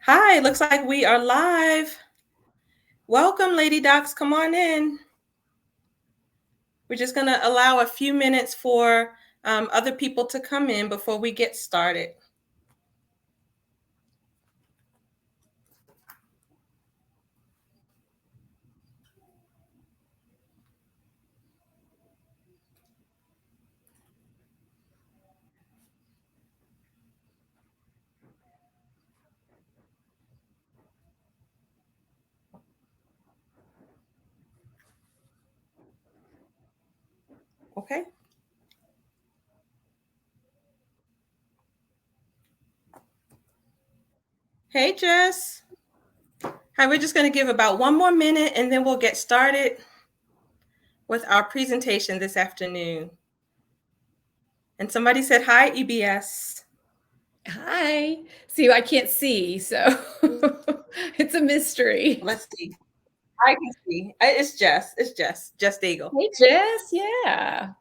Hi, looks like we are live. Welcome, Lady Docs. Come on in. We're just going to allow a few minutes for other people to come in before we get started. Okay. Hey, Jess. Hi, we're just going to give about one more minute and then we'll get started with our presentation this afternoon. And somebody said, hi, EBS. Hi. See, I can't see, so it's a mystery. Let's see. I can see. It's Jess. It's Jess Daigle. Hey, Jess. Yeah.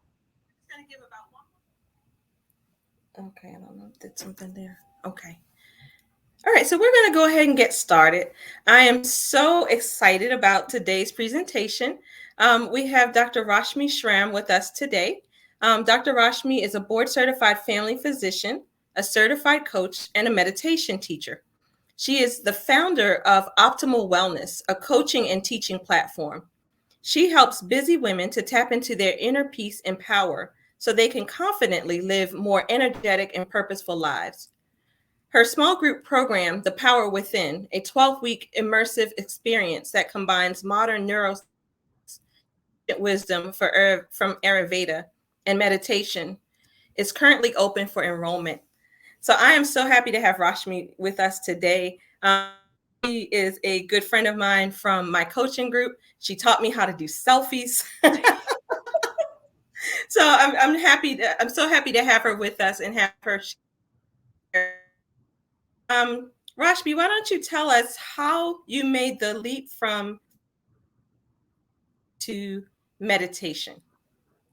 Okay, I don't know. Did something there. Okay. All right, so we're going to go ahead and get started. I am so excited about today's presentation. We have Dr. Rashmi Schramm with us today. Dr. Rashmi is a board-certified family physician, a certified coach, and a meditation teacher. She is the founder of Optimal Wellness, a coaching and teaching platform. She helps busy women to tap into their inner peace and power so they can confidently live more energetic and purposeful lives. Her small group program, The Power Within, a 12-week immersive experience that combines modern neuroscience wisdom from Ayurveda and meditation, is currently open for enrollment. So I am so happy to have Rashmi with us today. She is a good friend of mine from my coaching group. She taught me how to do selfies. So I'm so happy to have her with us and have her share. Rashmi, why don't you tell us how you made the leap from to meditation?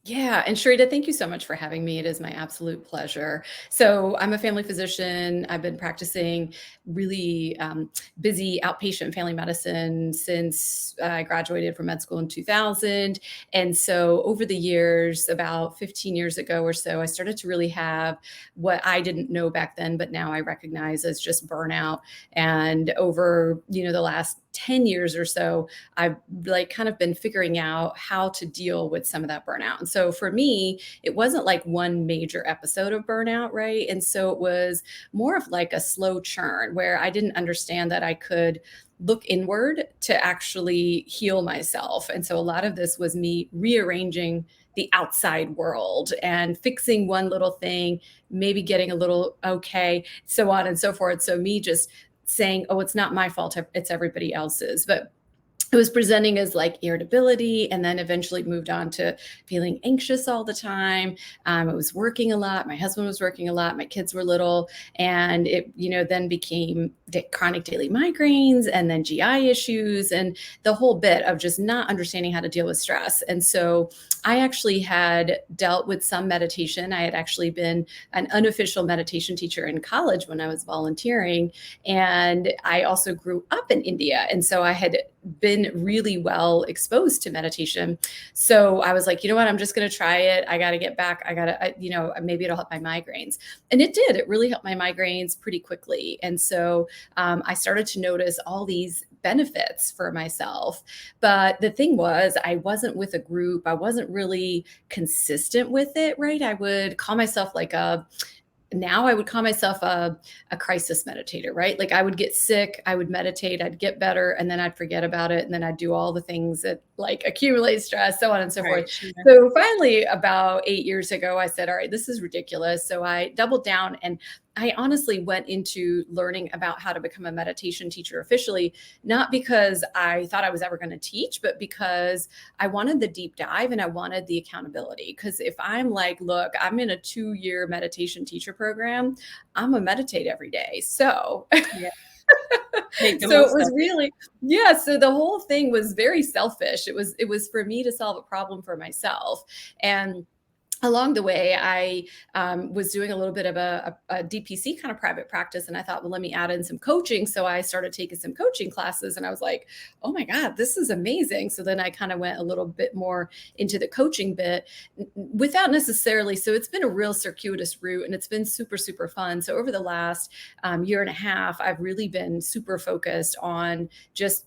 Yeah. And Sharita, thank you so much for having me. It is my absolute pleasure. So I'm a family physician. I've been practicing really busy outpatient family medicine since I graduated from med school in 2000. And so over the years, about 15 years ago or so, I started to really have what I didn't know back then, but now I recognize as just burnout. And over, the last 10 years or so, I've like kind of been figuring out how to deal with some of that burnout. And so for me, it wasn't like one major episode of burnout, right? And so it was more of like a slow churn where I didn't understand that I could look inward to actually heal myself. And so a lot of this was me rearranging the outside world and fixing one little thing, maybe getting a little okay, so on and so forth. So me just saying, oh, it's not my fault, it's everybody else's. But it was presenting as like irritability, and then eventually moved on to feeling anxious all the time. I was working a lot. My husband was working a lot. My kids were little. And it, then became chronic daily migraines and then GI issues and the whole bit of just not understanding how to deal with stress. And so I actually had dealt with some meditation. I had actually been an unofficial meditation teacher in college when I was volunteering. And I also grew up in India. And so I had been really well exposed to meditation. So I was like, you know what, I'm just going to try it. I got to get back. Maybe it'll help my migraines. And it did. It really helped my migraines pretty quickly. And so I started to notice all these benefits for myself. But the thing was, I wasn't with a group. I wasn't really consistent with it, right? I would call myself I would call myself a crisis meditator, right? Like I would get sick, I would meditate, I'd get better, and then I'd forget about it. And then I'd do all the things that like accumulate stress, so on and so forth. Sure. So finally, about 8 years ago, I said, all right, this is ridiculous. So I doubled down and I honestly went into learning about how to become a meditation teacher officially, not because I thought I was ever going to teach, but because I wanted the deep dive and I wanted the accountability. Because if I'm like, look, I'm in a 2-year meditation teacher program, I'm gonna meditate every day. So Yeah. so it was really, yeah. So the whole thing was very selfish. It was for me to solve a problem for myself. And along the way, I was doing a little bit of a DPC kind of private practice. And I thought, well, let me add in some coaching. So I started taking some coaching classes and I was like, oh my God, this is amazing. So then I kind of went a little bit more into the coaching bit without necessarily. So it's been a real circuitous route and it's been super, super fun. So over the last year and a half, I've really been super focused on just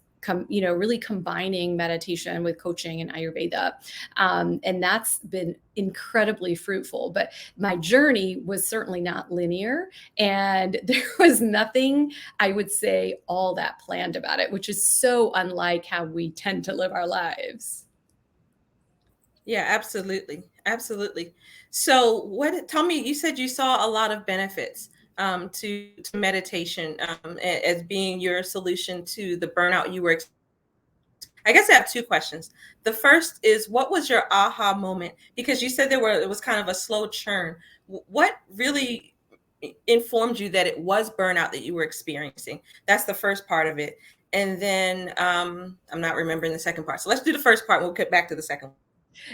really combining meditation with coaching and Ayurveda. And that's been incredibly fruitful. But my journey was certainly not linear. And there was nothing, I would say, all that planned about it, which is so unlike how we tend to live our lives. Yeah, absolutely. Absolutely. So, tell me, you said you saw a lot of benefits to meditation as being your solution to the burnout you were. I guess I have two questions. The first is, what was your aha moment? Because you said it was kind of a slow churn. What really informed you that it was burnout that you were experiencing? That's the first part of it. And then I'm not remembering the second part. So let's do the first part and we'll get back to the second.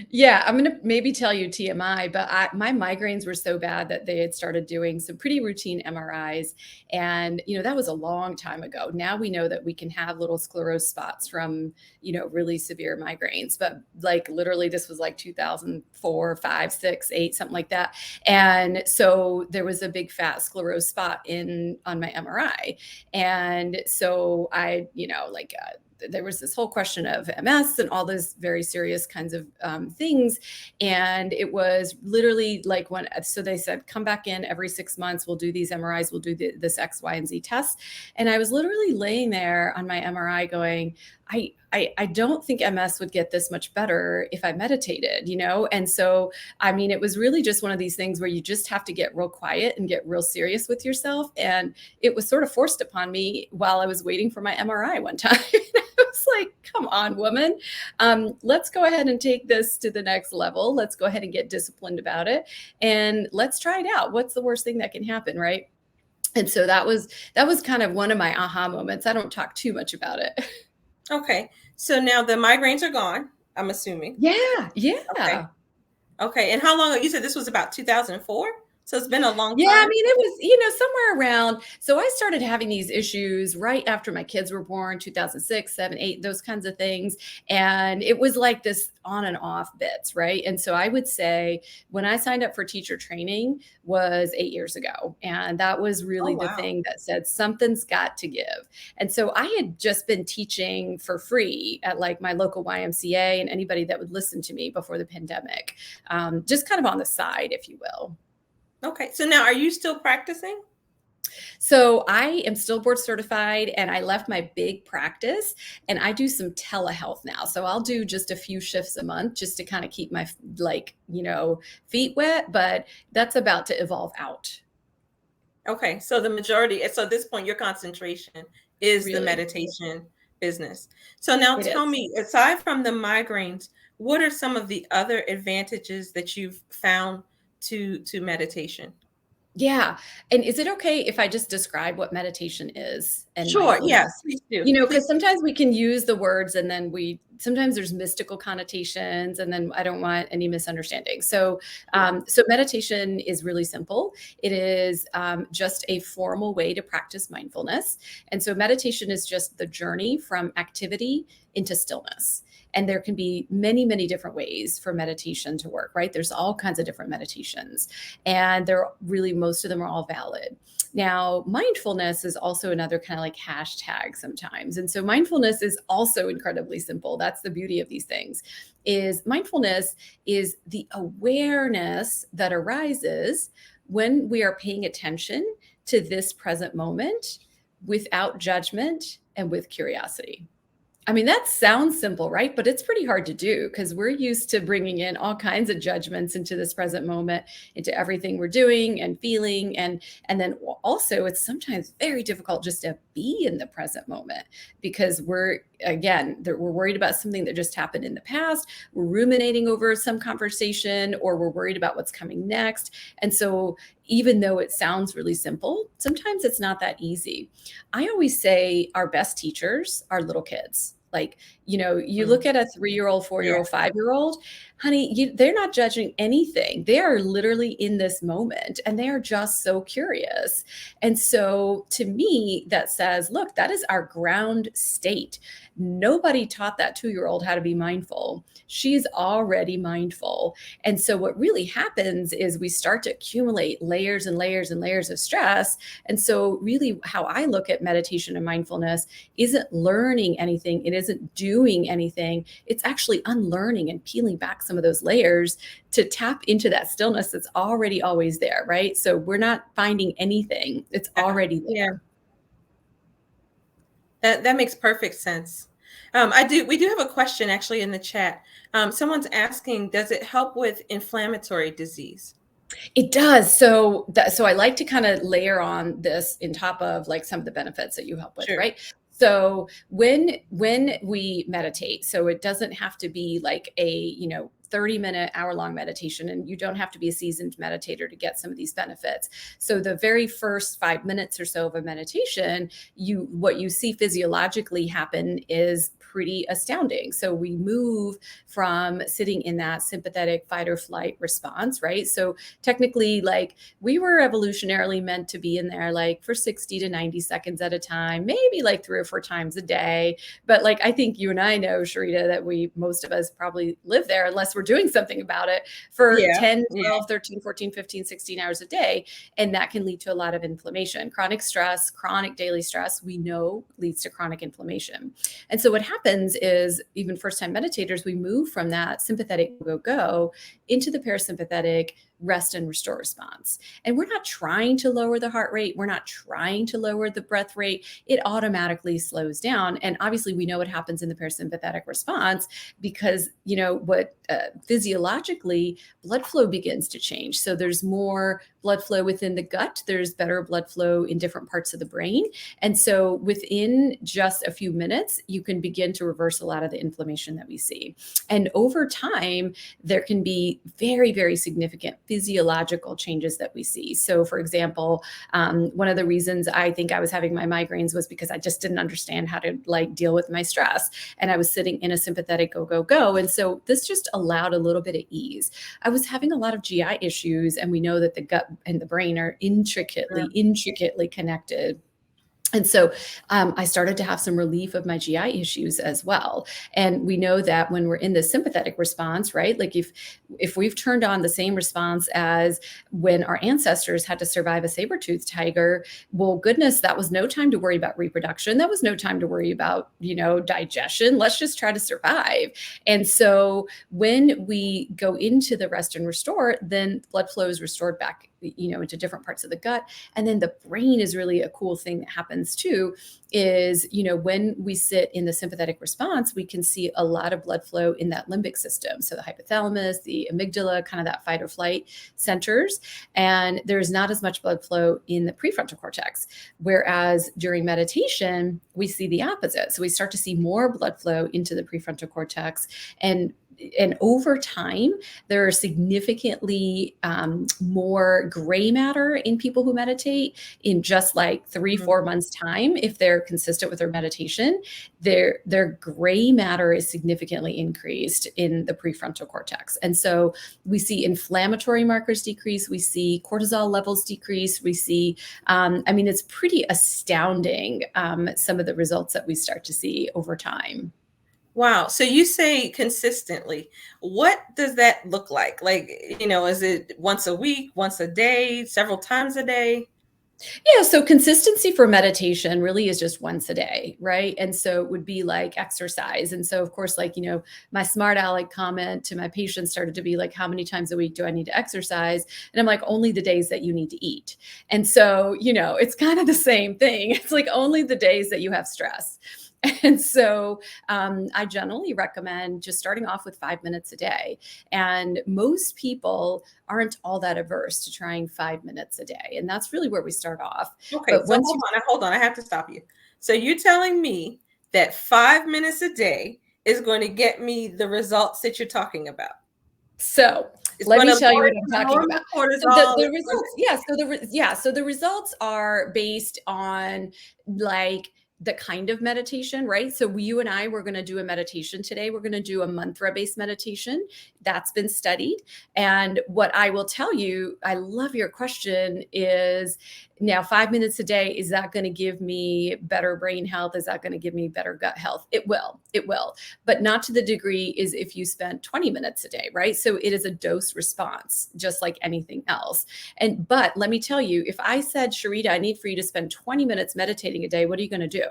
Yeah, I'm gonna maybe tell you TMI, but my migraines were so bad that they had started doing some pretty routine MRIs, and that was a long time ago. Now we know that we can have little sclerosed spots from really severe migraines, but like literally this was like 2004, 5, 6, 8, something like that, and so there was a big fat sclerosed spot in on my MRI, and so I there was this whole question of MS and all those very serious kinds of things. And it was literally like so they said, come back in every 6 months. We'll do these MRIs. We'll do this X, Y, and Z test. And I was literally laying there on my MRI going, I don't think MS would get this much better if I meditated, And so, I mean, it was really just one of these things where you just have to get real quiet and get real serious with yourself. And it was sort of forced upon me while I was waiting for my MRI one time. I was like, come on, woman. Let's go ahead and take this to the next level. Let's go ahead and get disciplined about it. And let's try it out. What's the worst thing that can happen, right? And so that was kind of one of my aha moments. I don't talk too much about it. Okay. So now the migraines are gone, I'm assuming. Yeah, Okay. yeah. Okay. And how long? You said this was about 2004? So it's been a long Yeah, I time. mean, it was, somewhere around. So I started having these issues right after my kids were born, 2006, 7, 8, those kinds of things. And it was like this on and off bits, right? And so I would say when I signed up for teacher training was 8 years ago. And that was Oh, really the wow. thing that said something's got to give. And so I had just been teaching for free at like my local YMCA and anybody that would listen to me before the pandemic, just kind of on the side, if you will. Okay. So now are you still practicing? So I am still board certified and I left my big practice and I do some telehealth now. So I'll do just a few shifts a month just to kind of keep my feet wet, but that's about to evolve out. Okay. So so at this point, your concentration is the Really. meditation business. So now It tell is. me, aside from the migraines, what are some of the other advantages that you've found to meditation? Yeah. And is it okay if I just describe what meditation is and Sure. Yes, mindfulness? please do. Please. Because sometimes we can use the words and then sometimes there's mystical connotations and then I don't want any misunderstanding. So, Sure. so meditation is really simple. It is just a formal way to practice mindfulness. And so meditation is just the journey from activity into stillness. And there can be many, many different ways for meditation to work, right? There's all kinds of different meditations and most of them are all valid. Now, mindfulness is also another kind of like hashtag sometimes. And so mindfulness is also incredibly simple. That's the beauty of these things. Is mindfulness is the awareness that arises when we are paying attention to this present moment without judgment and with curiosity. I mean, that sounds simple, right? But it's pretty hard to do because we're used to bringing in all kinds of judgments into this present moment, into everything we're doing and feeling. And then also it's sometimes very difficult just to be in the present moment because we're worried about something that just happened in the past. We're ruminating over some conversation or we're worried about what's coming next. And so even though it sounds really simple, sometimes it's not that easy. I always say our best teachers are little kids. Like, you Mm, look at a 3-year-old, yeah. 4-year-old, 5-year-old, honey, they're not judging anything. They are literally in this moment and they are just so curious. And so to me, that says, look, that is our ground state. Nobody taught that 2-year-old how to be mindful. She's already mindful. And so what really happens is we start to accumulate layers and layers and layers of stress. And so really how I look at meditation and mindfulness isn't learning anything. It isn't doing anything. It's actually unlearning and peeling back some of those layers to tap into that stillness that's already always there, right? So we're not finding anything. It's already Yeah, there. that makes perfect sense. We do have a question actually in the chat. Someone's asking, does it help with inflammatory disease? It does. So I like to kind of layer on this in top of like some of the benefits that you help with, Sure. right? So when we meditate, so it doesn't have to be like a, 30-minute, hour-long meditation, and you don't have to be a seasoned meditator to get some of these benefits. So the very first 5 minutes or so of a meditation, what you see physiologically happen is pretty astounding. So we move from sitting in that sympathetic fight or flight response, right? So technically, like, we were evolutionarily meant to be in there like for 60 to 90 seconds at a time, maybe like 3 or 4 times a day. But like, I think you and I know, Sharita, that most of us probably live there unless we're doing something about it for Yeah. 10, Yeah. 12, 13, 14, 15, 16 hours a day. And that can lead to a lot of inflammation. Chronic stress, chronic daily stress, we know leads to chronic inflammation. And so what happens is, even first time meditators, we move from that sympathetic go into the parasympathetic rest and restore response. And we're not trying to lower the heart rate. We're not trying to lower the breath rate. It automatically slows down. And obviously we know what happens in the parasympathetic response because, physiologically, blood flow begins to change. So there's more blood flow within the gut. There's better blood flow in different parts of the brain. And so within just a few minutes, you can begin to reverse a lot of the inflammation that we see. And over time, there can be very, very significant physiological changes that we see. So, for example, one of the reasons I think I was having my migraines was because I just didn't understand how to like deal with my stress. And I was sitting in a sympathetic go. And so this just allowed a little bit of ease. I was having a lot of GI issues, and we know that the gut and the brain are intricately connected. And so I started to have some relief of my GI issues as well. And we know that when we're in the sympathetic response, right? Like if we've turned on the same response as when our ancestors had to survive a saber-toothed tiger, well, goodness, that was no time to worry about reproduction. That was no time to worry about, digestion. Let's just try to survive. And so when we go into the rest and restore, then blood flow is restored back, into different parts of the gut. And then the brain is really a cool thing that happens too, is, when we sit in the sympathetic response, we can see a lot of blood flow in that limbic system. So the hypothalamus, the amygdala, kind of that fight or flight centers. And there's not as much blood flow in the prefrontal cortex. Whereas during meditation, we see the opposite. So we start to see more blood flow into the prefrontal cortex. And over time, there are significantly more gray matter in people who meditate in just like 3-4 months time. If they're consistent with their meditation, their gray matter is significantly increased in the prefrontal cortex. And so we see inflammatory markers decrease. We see cortisol levels decrease. We see, it's pretty astounding, some of the results that we start to see over time. Wow. So you say consistently. What does that look like? Like, is it once a week, once a day, several times a day? Yeah, so consistency for meditation really is just once a day, right? And so it would be like exercise. And so, of course, like, my smart aleck comment to my patients started to be like, how many times a week do I need to exercise? And I'm like, only the days that you need to eat. And so, it's kind of the same thing. It's like only the days that you have stress. And so I generally recommend just starting off with 5 minutes a day. And most people aren't all that averse to trying 5 minutes a day. And that's really where we start off. Okay, But so once you, hold on. I have to stop you. So you're telling me that 5 minutes a day is going to get me the results that you're talking about. so It's let going me to tell you what I'm talking lower about. my So the, cortisol. the results, yeah. So the results are based on like the kind of meditation, right? So you and I, we're going to do a meditation today. We're going to do a mantra-based meditation that's been studied. And what I will tell you, I love your question, is now 5 minutes a day, is that going to give me better brain health? Is that going to give me better gut health? It will, but not to the degree is if you spend 20 minutes a day, right? So it is a dose response, just like anything else. But let me tell you, if I said, Sharita, I need for you to spend 20 minutes meditating a day, what are you going to do?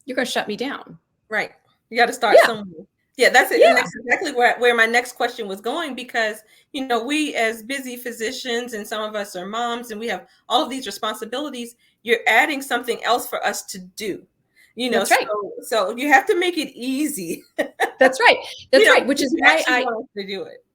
You're going to shut me down. Right. You got to start Yeah. somewhere. Yeah, that's it. And Yeah. that's exactly where my next question was going, because, we as busy physicians, and some of us are moms, and we have all of these responsibilities, you're adding something else for us to do, That's so, right. so you have to make it easy, That's right. That's right. Which if is you why actually want us to do it.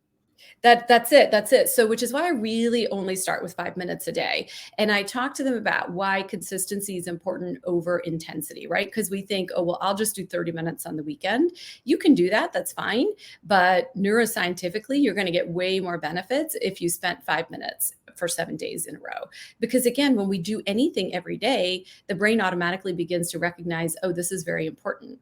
That's it. So which is why I really only start with 5 minutes a day. And I talk to them about why consistency is important over intensity, right? Because we think, oh, well, I'll just do 30 minutes on the weekend. You can do that. That's fine. But neuroscientifically, you're going to get way more benefits if you spent 5 minutes for 7 days in a row. Because again, when we do anything every day, the brain automatically begins to recognize, oh, this is very important.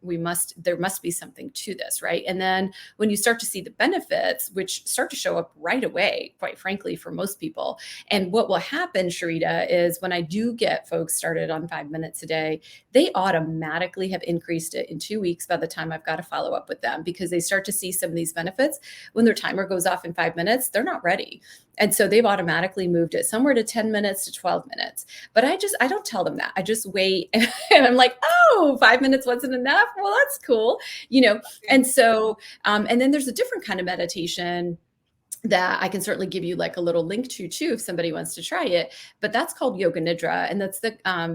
There must be something to this, right? And then when you start to see the benefits, which start to show up right away, quite frankly, for most people. And what will happen, Sharita, is when I do get folks started on 5 minutes a day, they automatically have increased it in 2 weeks by the time I've got to follow up with them, because they start to see some of these benefits. When their timer goes off in 5 minutes, they're not ready. And so they've automatically moved it somewhere to 10 minutes to 12 minutes. But I don't tell them that. I just wait. And I'm like, oh, 5 minutes wasn't enough. Well, that's cool. And so, and then there's a different kind of meditation that I can certainly give you like a little link to too, if somebody wants to try it. But that's called Yoga Nidra, and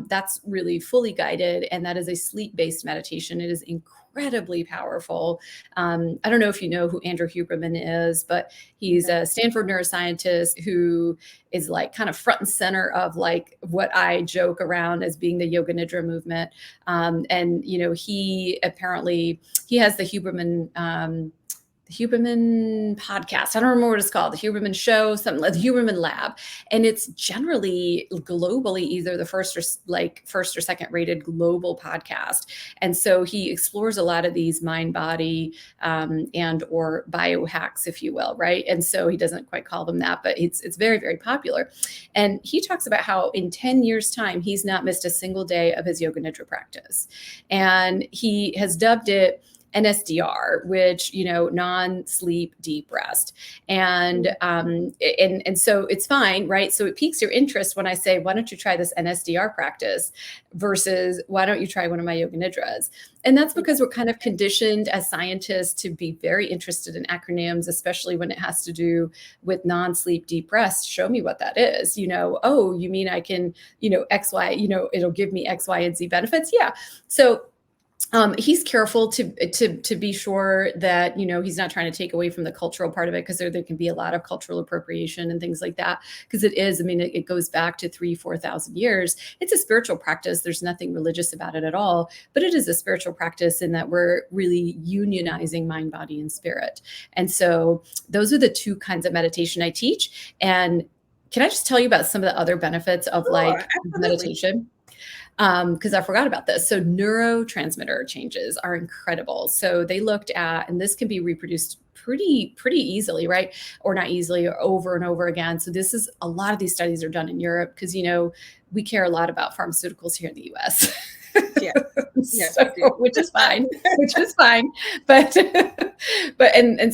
that's really fully guided, and that is a sleep-based meditation. It is incredibly powerful. I don't know if you know who Andrew Huberman is, but he's a Stanford neuroscientist who is like kind of front and center of like what I joke around as being the Yoga Nidra movement. And he has the Huberman podcast. I don't remember what it's called, the Huberman show, something like the Huberman Lab. And it's generally globally either the first or second rated global podcast. And so he explores a lot of these mind body and or biohacks, if you will, right? And so he doesn't quite call them that, but it's very, very popular. And he talks about how in 10 years time, he's not missed a single day of his Yoga Nidra practice. And he has dubbed it NSDR, which, non-sleep deep rest. And so it's fine, right? So it piques your interest when I say, why don't you try this NSDR practice versus why don't you try one of my Yoga Nidras? And that's because we're kind of conditioned as scientists to be very interested in acronyms, especially when it has to do with non-sleep deep rest. Show me what that is. Oh, you mean I can, X, Y, it'll give me X, Y, and Z benefits. Yeah. So he's careful to be sure that, he's not trying to take away from the cultural part of it, because there can be a lot of cultural appropriation and things like that. Because it goes back to 3,000-4,000 years. It's a spiritual practice. There's nothing religious about it at all, but it is a spiritual practice in that we're really unionizing mind, body, and spirit. And so those are the two kinds of meditation I teach. And can I just tell you about some of the other benefits of meditation? Because I forgot about this. So neurotransmitter changes are incredible. So they looked at, and this can be reproduced pretty easily, right? Or not easily, or over and over again. So a lot of these studies are done in Europe because, we care a lot about pharmaceuticals here in the US. Yeah. Yes, which is fine, but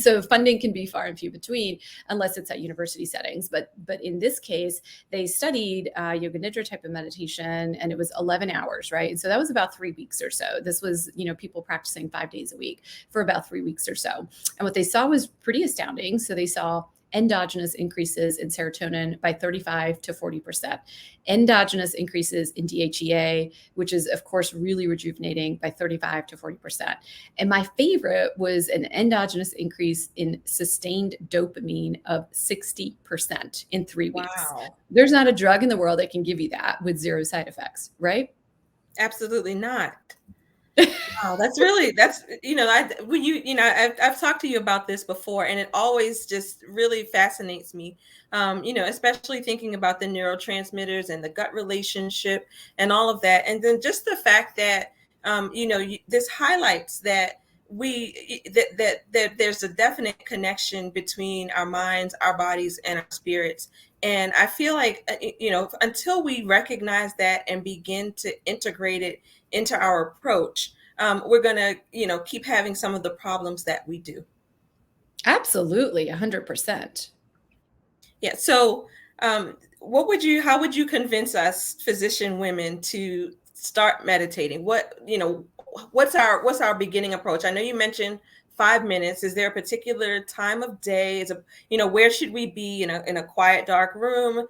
so funding can be far and few between unless it's at university settings. But in this case, they studied Yoga Nidra type of meditation, and it was 11 hours, right? And so that was about 3 weeks or so. This was, people practicing 5 days a week for about 3 weeks or so. And what they saw was pretty astounding. So they saw endogenous increases in serotonin by 35 to 40%, endogenous increases in DHEA, which is of course really rejuvenating, by 35 to 40%. And my favorite was an endogenous increase in sustained dopamine of 60% in 3 weeks. Wow. There's not a drug in the world that can give you that with zero side effects, right? Absolutely not. Wow, I've talked to you about this before, and it always just really fascinates me. Especially thinking about the neurotransmitters and the gut relationship and all of that, and then just the fact that This highlights that there's a definite connection between our minds, our bodies, and our spirits. And I feel like, until we recognize that and begin to integrate it into our approach, we're going to, keep having some of the problems that we do. Absolutely, 100%. Yeah. So, how would you convince us physician women to start meditating? What's our beginning approach? I know you mentioned 5 minutes. Is there a particular time of day? Where should we be in a quiet, dark room?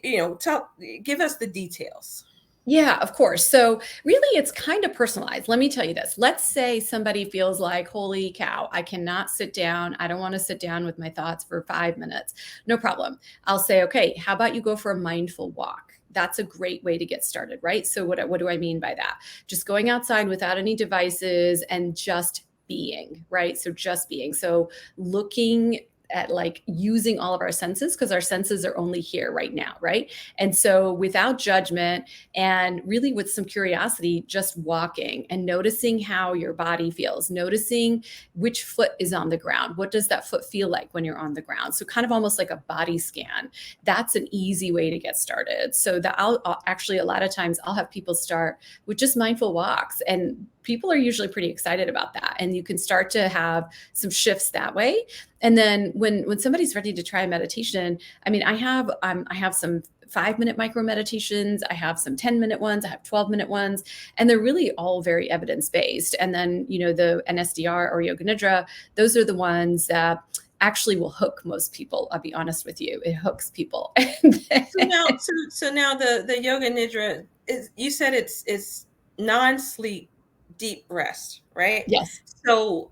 Give us the details. Yeah, of course. So, really, it's kind of personalized. Let me tell you this. Let's say somebody feels like, holy cow, I cannot sit down. I don't want to sit down with my thoughts for 5 minutes. No problem. I'll say, okay, how about you go for a mindful walk? That's a great way to get started, right? So, what do I mean by that? Just going outside without any devices and just being, right? So, just being. So, looking at like using all of our senses, because our senses are only here right now, right? And so without judgment and really with some curiosity, just walking and noticing how your body feels, noticing which foot is on the ground. What does that foot feel like when you're on the ground? So kind of almost like a body scan. That's an easy way to get started. So that I'll actually, a lot of times I'll have people start with just mindful walks, and people are usually pretty excited about that. And you can start to have some shifts that way. And then when somebody's ready to try meditation, I mean, I have some 5-minute micro meditations. I have some 10-minute ones. I have 12-minute ones, and they're really all very evidence based. And then, the NSDR or Yoga Nidra, those are the ones that actually will hook most people. I'll be honest with you, it hooks people. So now the Yoga Nidra is, you said it's non-sleep deep rest, right? Yes. So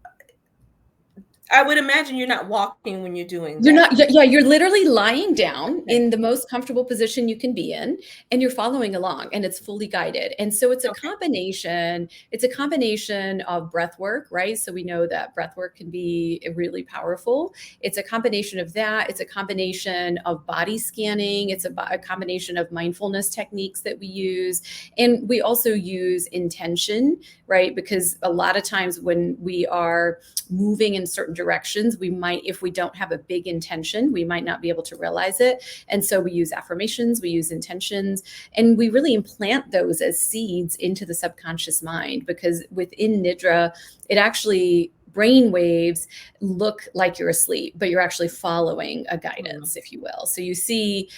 I would imagine you're not walking when you're doing You're that. not, yeah, you're literally lying down Okay. in the most comfortable position you can be in, and you're following along, and it's fully guided. And so Okay. it's a combination of breath work, right? So we know that breath work can be really powerful. It's a combination of that. It's a combination of body scanning. It's a combination of mindfulness techniques that we use. And we also use intention, right? Because a lot of times when we are moving in certain directions, we might, if we don't have a big intention, we might not be able to realize it. And so we use affirmations, we use intentions, and we really implant those as seeds into the subconscious mind, because within Nidra, it actually brain waves look like you're asleep, but you're actually following a guidance, if you will. So you see,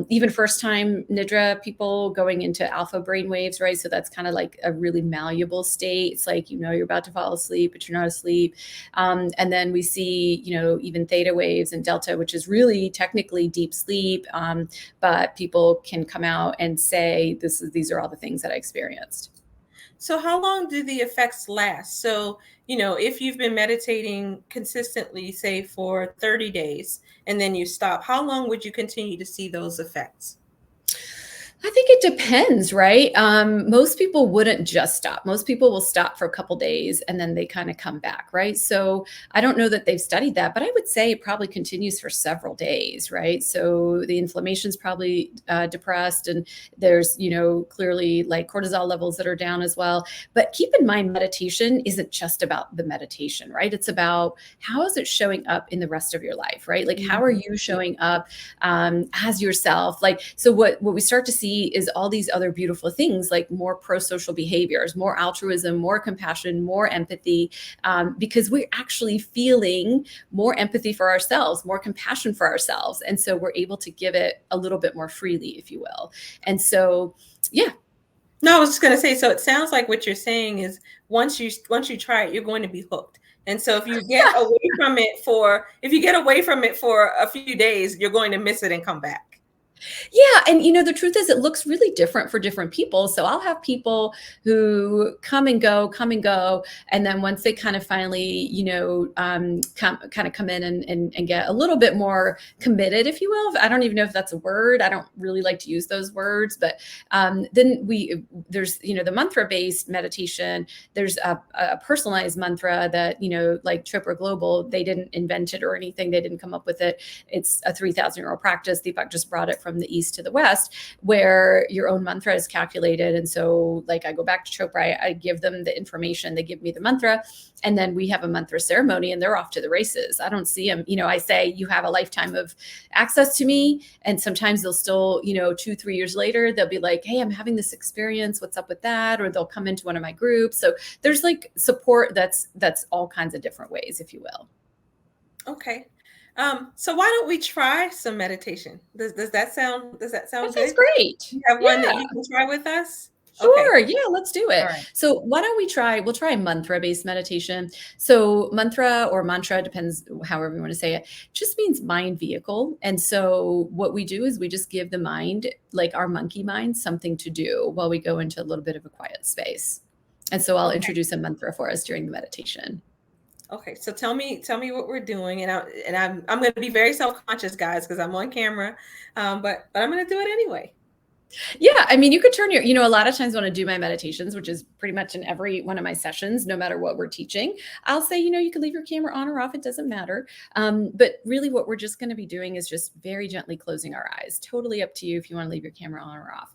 even first time Nidra people going into alpha brain waves, right? So that's kind of like a really malleable state. It's like, you're about to fall asleep, but you're not asleep. And then we see, even theta waves and delta, which is really technically deep sleep. But people can come out and say, these are all the things that I experienced. So how long do the effects last? So, if you've been meditating consistently, say for 30 days, and then you stop, how long would you continue to see those effects? I think it depends, right? Most people wouldn't just stop. Most people will stop for a couple days and then they kind of come back, right? So I don't know that they've studied that, but I would say it probably continues for several days, right? So the inflammation's probably depressed, and there's, clearly like cortisol levels that are down as well. But keep in mind, meditation isn't just about the meditation, right? It's about how is it showing up in the rest of your life, right? Like how are you showing up as yourself? Like, so what we start to see is all these other beautiful things, like more pro-social behaviors, more altruism, more compassion, more empathy, because we're actually feeling more empathy for ourselves, more compassion for ourselves. And so we're able to give it a little bit more freely, if you will. And so, yeah. No, I was just going to say, so it sounds like what you're saying is once you try it, you're going to be hooked. And so if you get away from it for a few days, you're going to miss it and come back. Yeah, and the truth is it looks really different for different people. So I'll have people who come and go, and then once they kind of finally, come in and get a little bit more committed, if you will. I don't even know if that's a word. I don't really like to use those words, but then there's the mantra-based meditation. There's a personalized mantra that like Tripper Global, they didn't invent it or anything. They didn't come up with it. It's a 3,000-year-old practice. Deepak just brought it from from the east to the west, where your own mantra is calculated. And so, like, I go back to Chopra, I give them the information, they give me the mantra, and then we have a mantra ceremony, and they're off to the races. I don't see them. I say, you have a lifetime of access to me. And sometimes they'll still, 2, 3 years later, they'll be like, hey, I'm having this experience. What's up with that? Or they'll come into one of my groups. So there's like support that's all kinds of different ways, if you will. Okay. So why don't we try some meditation? Does that sound That sounds good? great. You have one that Yeah. you can try with us? Okay. Sure. Yeah, let's do All it. right. So why don't we'll try mantra based meditation. So mantra or mantra, depends however you want to say it, just means mind vehicle. And so what we do is we just give the mind, like our monkey mind, something to do while we go into a little bit of a quiet space. And so I'll Okay. introduce a mantra for us during the meditation. Okay. So tell me what we're doing, and I'm going to be very self-conscious, guys, because I'm on camera. But I'm going to do it anyway. Yeah, I mean, you could turn a lot of times when I do my meditations, which is pretty much in every one of my sessions, no matter what we're teaching, I'll say, you can leave your camera on or off, it doesn't matter. But really, what we're just going to be doing is just very gently closing our eyes. Totally up to you if you want to leave your camera on or off.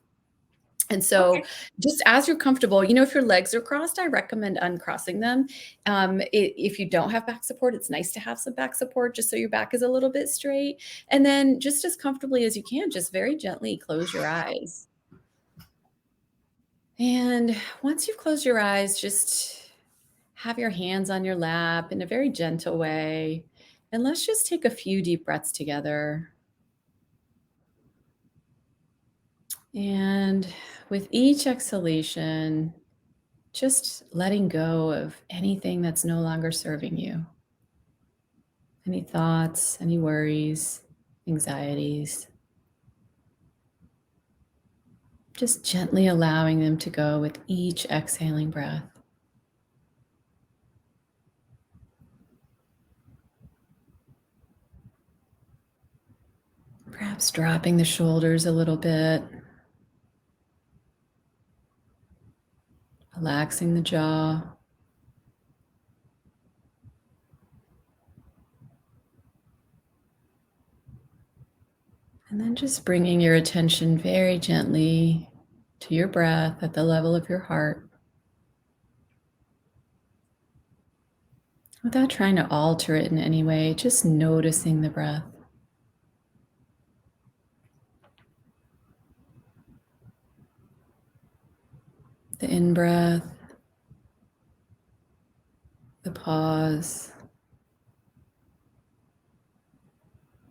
And so, Okay. just as you're comfortable, if your legs are crossed, I recommend uncrossing them. If you don't have back support, it's nice to have some back support just so your back is a little bit straight. And then, just as comfortably as you can, just very gently close your eyes. And once you've closed your eyes, just have your hands on your lap in a very gentle way. And let's just take a few deep breaths together. And with each exhalation, just letting go of anything that's no longer serving you. Any thoughts, any worries, anxieties. Just gently allowing them to go with each exhaling breath. Perhaps dropping the shoulders a little bit, relaxing the jaw. And then just bringing your attention very gently to your breath at the level of your heart without trying to alter it in any way, just noticing the breath. The in breath, the pause,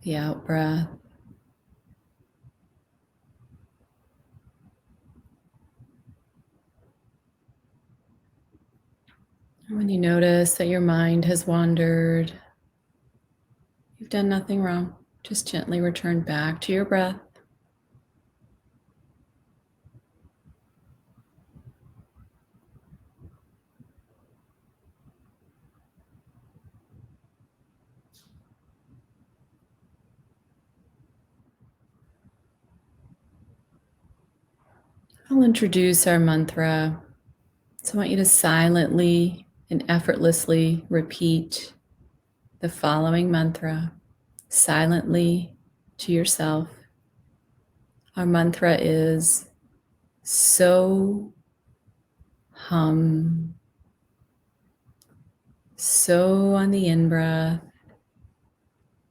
the out breath. And when you notice that your mind has wandered, you've done nothing wrong. Just gently return back to your breath. I'll introduce our mantra. So I want you to silently and effortlessly repeat the following mantra silently to yourself. Our mantra is so hum. So on the in breath,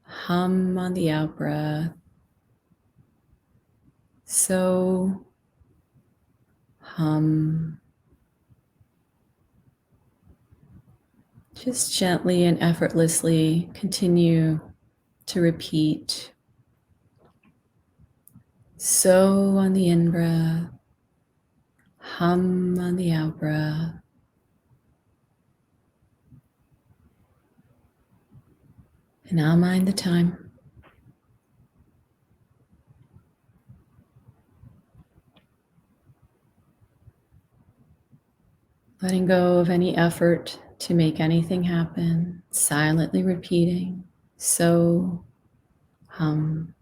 hum on the out breath. So hum. Just gently and effortlessly continue to repeat. So on the in breath, hum on the out breath. And I'll mind the time. Letting go of any effort to make anything happen, silently repeating, so hum.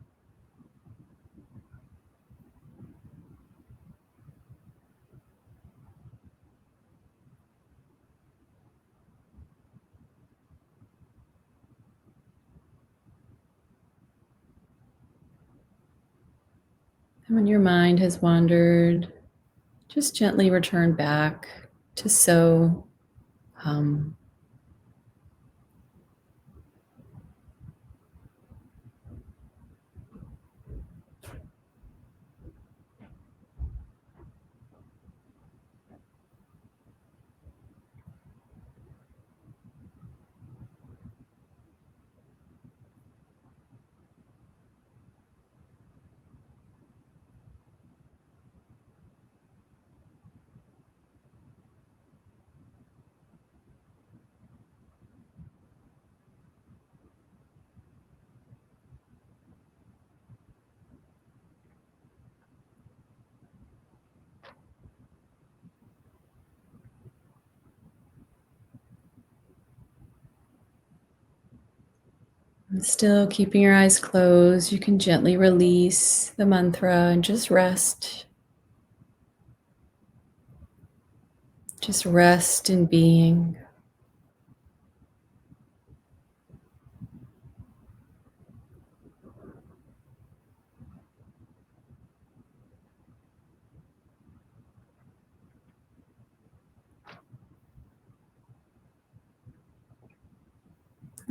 And when your mind has wandered, just gently return back to so hum. And still keeping your eyes closed, you can gently release the mantra and just rest. Just rest in being.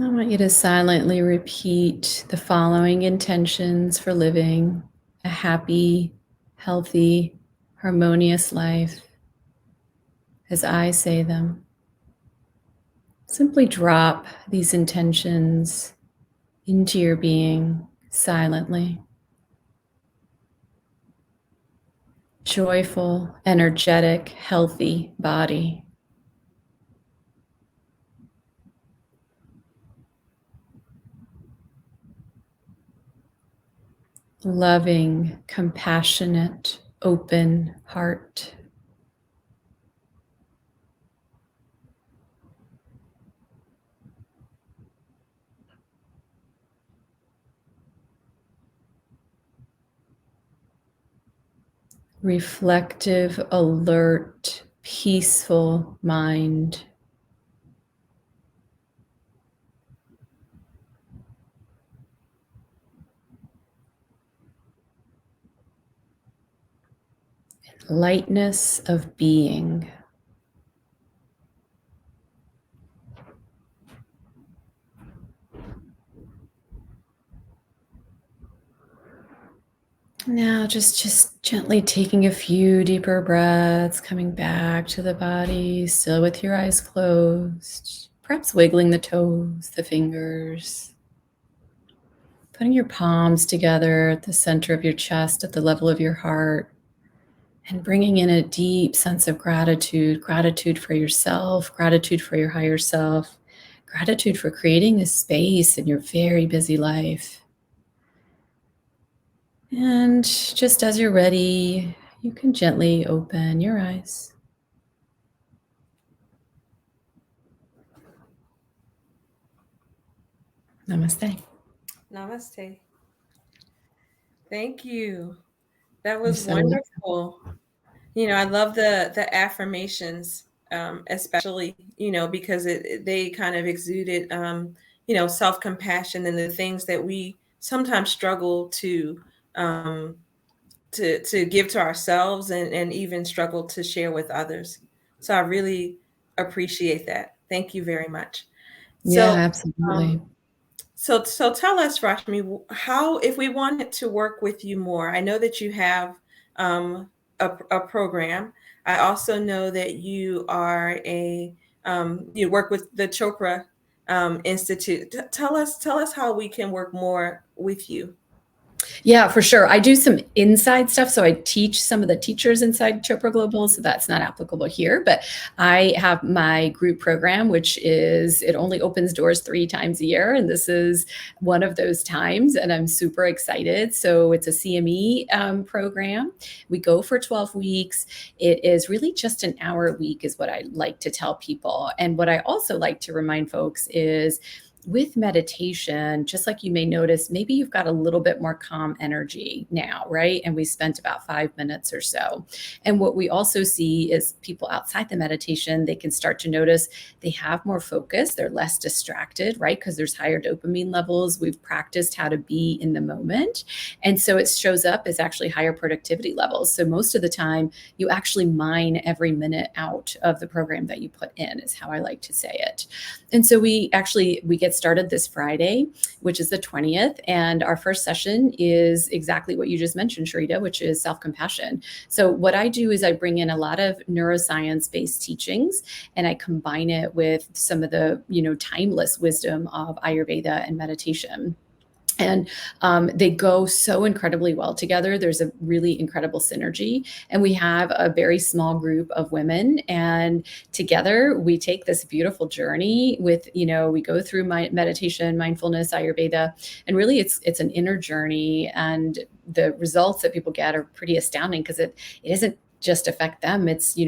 I want you to silently repeat the following intentions for living a happy, healthy, harmonious life as I say them. Simply drop these intentions into your being silently. Joyful, energetic, healthy body. Loving, compassionate, open heart. Reflective, alert, peaceful mind. Lightness of being. Now just gently taking a few deeper breaths, coming back to the body, still with your eyes closed, perhaps wiggling the toes, the fingers, putting your palms together at the center of your chest, at the level of your heart, and bringing in a deep sense of gratitude, gratitude for yourself, gratitude for your higher self, gratitude for creating this space in your very busy life. And just as you're ready, you can gently open your eyes. Namaste. Namaste. Thank you. That You're was so welcome. wonderful. I love the affirmations, especially because they kind of exuded self compassion and the things that we sometimes struggle um, to give to ourselves and even struggle to share with others. So I really appreciate that. Thank you very much. Yeah, So, absolutely. um, so tell us, Rashmi, how if we wanted to work with you more. I know that you have um, a program. I also know that you are you work with the Chopra Institute. Tell us how we can work more with you. Yeah, for sure. I do some inside stuff. So I teach some of the teachers inside Chopra Global. So that's not applicable here. But I have my group program, which is it only opens doors 3 times a year. And this is one of those times. And I'm super excited. So it's a CME program. We go for 12 weeks. It is really just an hour a week, is what I like to tell people. And what I also like to remind folks is with meditation, just like you may notice, maybe you've got a little bit more calm energy now, right? And we spent about 5 minutes or so. And what we also see is people outside the meditation, they can start to notice they have more focus, they're less distracted, right? Because there's higher dopamine levels. We've practiced how to be in the moment. And so it shows up as actually higher productivity levels. So most of the time, you actually mine every minute out of the program that you put in, is how I like to say it. And so we get started this Friday, which is the 20th. And our first session is exactly what you just mentioned, Sharita, which is self-compassion. So what I do is I bring in a lot of neuroscience-based teachings and I combine it with some of the, timeless wisdom of Ayurveda and meditation. And they go so incredibly well together. There's a really incredible synergy. And we have a very small group of women. And together we take this beautiful journey with, we go through meditation, mindfulness, Ayurveda. And really it's an inner journey. And the results that people get are pretty astounding because it isn't just affect them. It's,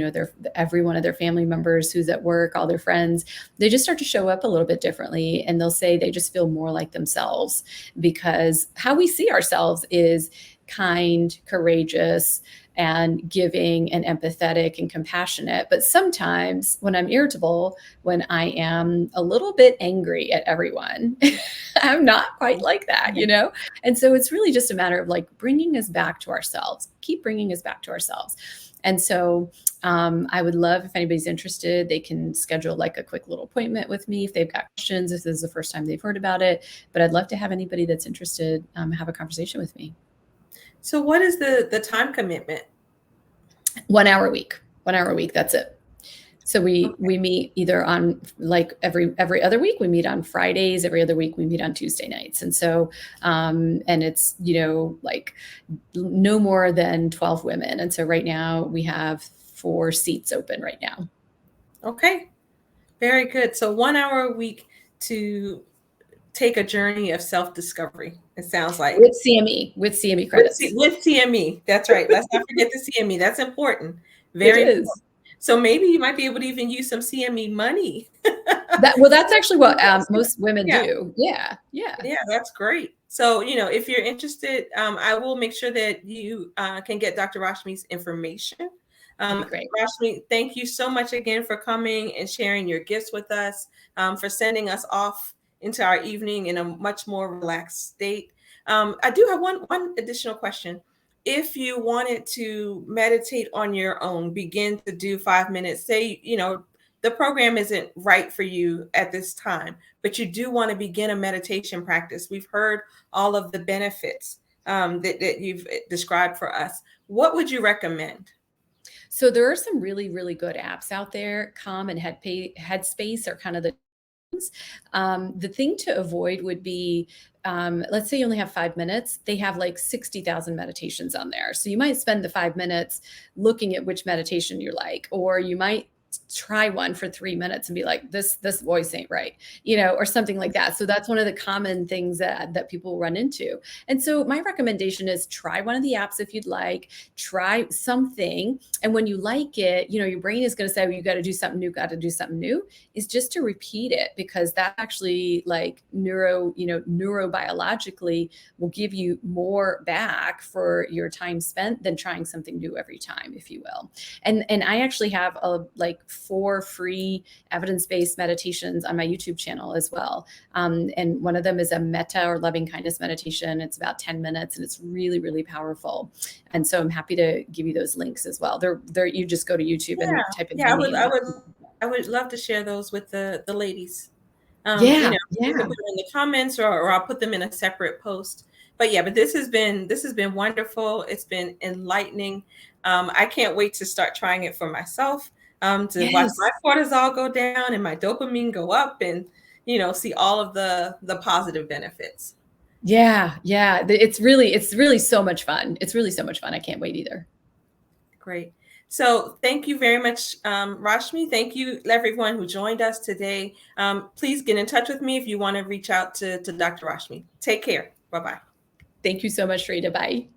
every one of their family members who's at work, all their friends, they just start to show up a little bit differently. And they'll say they just feel more like themselves because how we see ourselves is kind, courageous, and giving and empathetic and compassionate. But sometimes when I'm irritable, when I am a little bit angry at everyone, I'm not quite like that, And so it's really just a matter of like bringing us back to ourselves, keep bringing us back to ourselves. And so I would love, if anybody's interested, they can schedule like a quick little appointment with me if they've got questions, if this is the first time they've heard about it. But I'd love to have anybody that's interested have a conversation with me. So what is the time commitment? 1 hour a week. 1 hour a week. That's it. So we meet either on like every other week. We meet on Fridays. Every other week we meet on Tuesday nights. And so and it's like no more than 12 women. And so right now we have 4 seats open right now. Okay, very good. So 1 hour a week to take a journey of self-discovery. It sounds like with CME credits. With CME, that's right. Let's not forget the CME. That's important. Very It is. important. So maybe you might be able to even use some CME money. That's actually what most women do. Yeah. Yeah, that's great. So, if you're interested, I will make sure that you can get Dr. Rashmi's information. That'd be great. Rashmi, thank you so much again for coming and sharing your gifts with us, for sending us off into our evening in a much more relaxed state. I do have one additional question. If you wanted to meditate on your own, begin to do 5 minutes, say, the program isn't right for you at this time, but you do want to begin a meditation practice. We've heard all of the benefits that you've described for us. What would you recommend? So there are some really, really good apps out there. Calm and Headspace are kind of the thing to avoid would be, let's say you only have 5 minutes, they have like 60,000 meditations on there. So you might spend the 5 minutes looking at which meditation you like, or you might try one for 3 minutes and be like, this voice ain't right, or something like that. So that's one of the common things that people run into. And so my recommendation is try one of the apps if you'd like, try something. And when you like it, your brain is going to say, well, you got to do something new, is just to repeat it, because that actually like neurobiologically will give you more back for your time spent than trying something new every time, if you will. And I actually have like 4 free evidence-based meditations on my YouTube channel as well. And one of them is a metta or loving kindness meditation. It's about 10 minutes and it's really, really powerful. And so I'm happy to give you those links as well. They're you just go to YouTube and type in my name. I would love to share those with the ladies. You can put them in the comments or I'll put them in a separate post. But this has been wonderful. It's been enlightening. I can't wait to start trying it for myself. To watch my cortisol go down and my dopamine go up, and see all of the positive benefits. Yeah. It's really so much fun. It's really so much fun. I can't wait either. Great. So thank you very much, Rashmi. Thank you, everyone who joined us today. Please get in touch with me if you want to reach out to Dr. Rashmi. Take care. Bye-bye. Thank you so much, Rita. Bye.